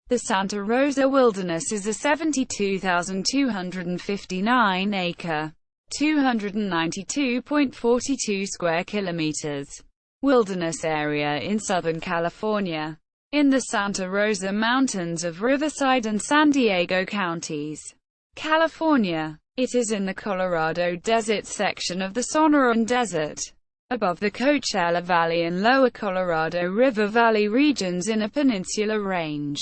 The Santa Rosa Wilderness is a 72,259-acre, 292.42 square kilometers wilderness area in Southern California, in the Santa Rosa Mountains of Riverside and San Diego counties, California. It is in the Colorado Desert section of the Sonoran Desert, above the Coachella Valley and Lower Colorado River Valley regions in a peninsular range,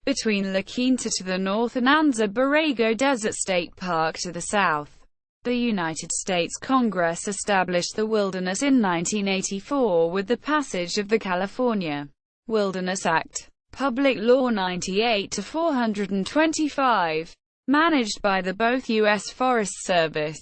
between La Quinta to the north and Anza Borrego Desert State Park to the south. The United States Congress established the wilderness in 1984 with the passage of the California Wilderness Act, Public Law 98-425, managed by the both U.S. Forest Service,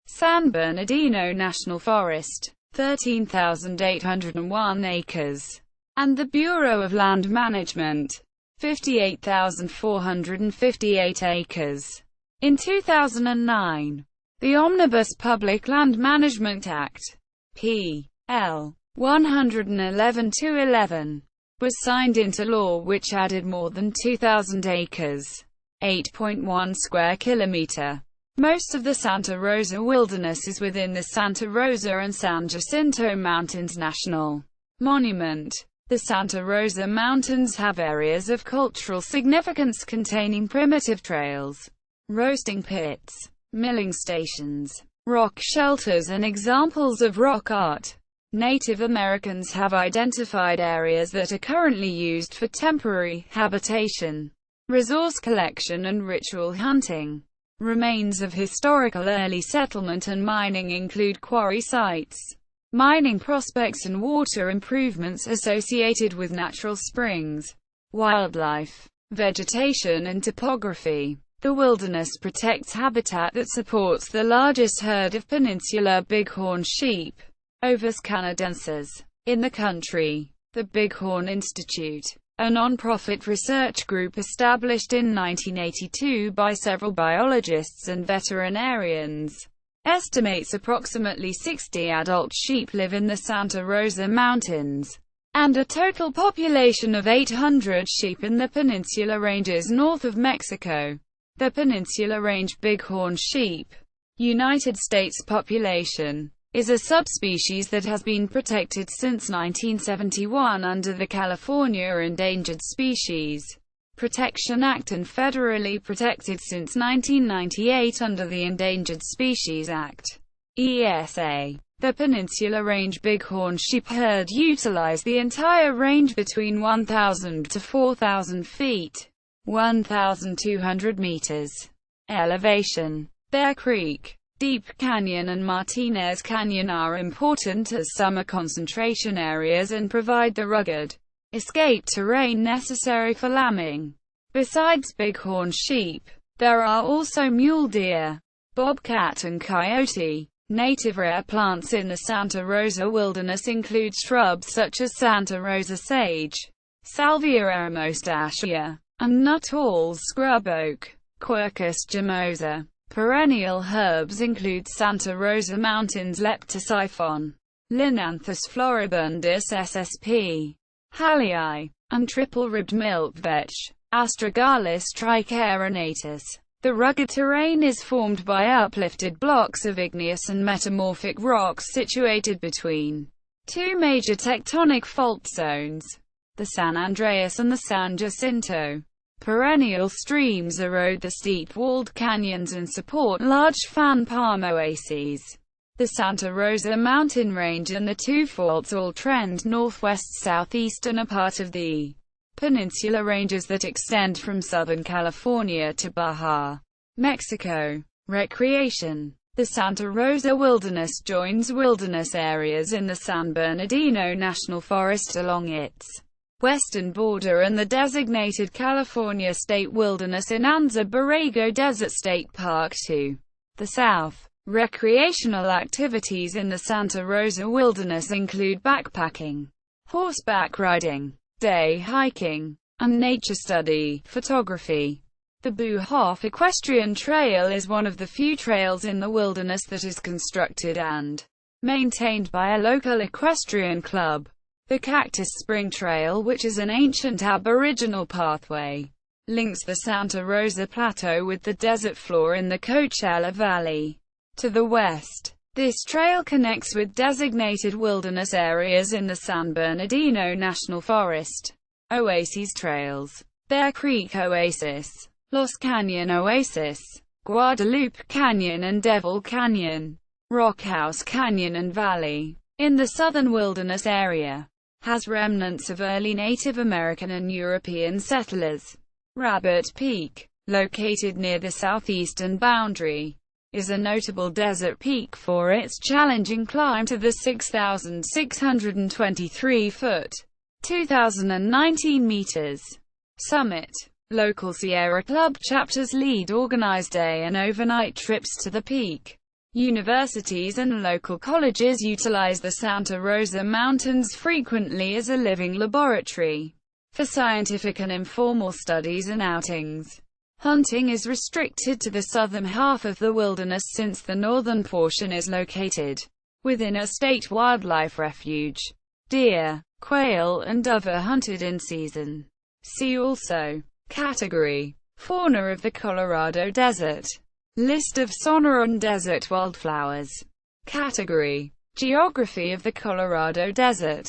San Bernardino National Forest, 13,801 acres, and the Bureau of Land Management, 58,458 acres. In 2009, the Omnibus Public Land Management Act, P.L. 111-11, was signed into law, which added more than 2,000 acres, 8.1 square kilometer. Most of the Santa Rosa Wilderness is within the Santa Rosa and San Jacinto Mountains National Monument. The Santa Rosa Mountains have areas of cultural significance containing primitive trails, roasting pits, milling stations, rock shelters and examples of rock art. Native Americans have identified areas that are currently used for temporary habitation, resource collection and ritual hunting. Remains of historical early settlement and mining include quarry sites, mining prospects and water improvements associated with natural springs, wildlife, vegetation and topography. The wilderness protects habitat that supports the largest herd of peninsular bighorn sheep, Ovis canadensis, in the country. The Bighorn Institute, a non-profit research group established in 1982 by several biologists and veterinarians, estimates approximately 60 adult sheep live in the Santa Rosa Mountains, and a total population of 800 sheep in the Peninsular Ranges north of Mexico. The Peninsular Range bighorn sheep, United States population, is a subspecies that has been protected since 1971 under the California Endangered Species Protection Act and federally protected since 1998 under the Endangered Species Act, ESA. The Peninsular Range bighorn sheep herd utilize the entire range between 1,000 to 4,000 feet, 1,200 meters, elevation. Bear Creek, Deep Canyon and Martinez Canyon are important as summer concentration areas and provide the rugged, escape terrain necessary for lambing. Besides bighorn sheep, there are also mule deer, bobcat and coyote. Native rare plants in the Santa Rosa Wilderness include shrubs such as Santa Rosa sage, Salvia eremostachea, and Nuttall scrub oak, Quercus gimosa. Perennial herbs include Santa Rosa Mountains leptosiphon, Linanthus floribundus ssp. Hallii, and triple-ribbed milkvetch, Astragalus tricarinatus. The rugged terrain is formed by uplifted blocks of igneous and metamorphic rocks situated between two major tectonic fault zones, the San Andreas and the San Jacinto. Perennial streams erode the steep-walled canyons and support large fan palm oases. The Santa Rosa mountain range and the two faults all trend northwest-southeast and are part of the Peninsular Ranges that extend from Southern California to Baja, Mexico. Recreation. The Santa Rosa Wilderness joins wilderness areas in the San Bernardino National Forest along its western border and the designated California State Wilderness in Anza Borrego Desert State Park to the south. Recreational activities in the Santa Rosa Wilderness include backpacking, horseback riding, day hiking, and nature study, photography. The Boo-Hoff Equestrian Trail is one of the few trails in the wilderness that is constructed and maintained by a local equestrian club. The Cactus Spring Trail, which is an ancient Aboriginal pathway, links the Santa Rosa Plateau with the desert floor in the Coachella Valley. To the west, this trail connects with designated wilderness areas in the San Bernardino National Forest. Oasis trails: Bear Creek Oasis, Los Canyon Oasis, Guadalupe Canyon and Devil Canyon, Rockhouse Canyon and Valley. In the southern wilderness area, has remnants of early Native American and European settlers. Rabbit Peak, located near the southeastern boundary, is a notable desert peak for its challenging climb to the 6,623-foot, 2,019 meters summit. Local Sierra Club chapters lead organized day and overnight trips to the peak. Universities and local colleges utilize the Santa Rosa Mountains frequently as a living laboratory for scientific and informal studies and outings. Hunting is restricted to the southern half of the wilderness since the northern portion is located within a state wildlife refuge. Deer, quail, and dove are hunted in season. See also: Category: Fauna of the Colorado Desert. List of Sonoran Desert wildflowers. Category: Geography of the Colorado Desert.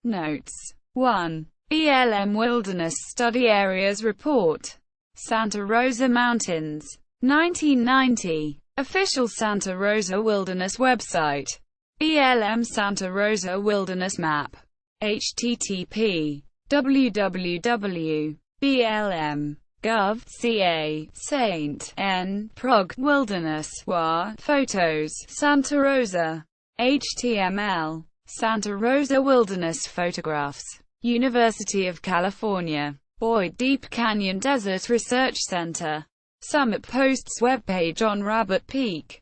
Notes: 1. BLM Wilderness Study Areas Report. Santa Rosa Mountains. 1990. Official Santa Rosa Wilderness website. BLM Santa Rosa Wilderness Map. http://www.blm.gov ca Saint N. Prog. Wilderness WA. Photos Santa Rosa. HTML. Santa Rosa Wilderness Photographs. University of California, Boyd Deep Canyon Desert Research Center. Summit Post's webpage on Rabbit Peak.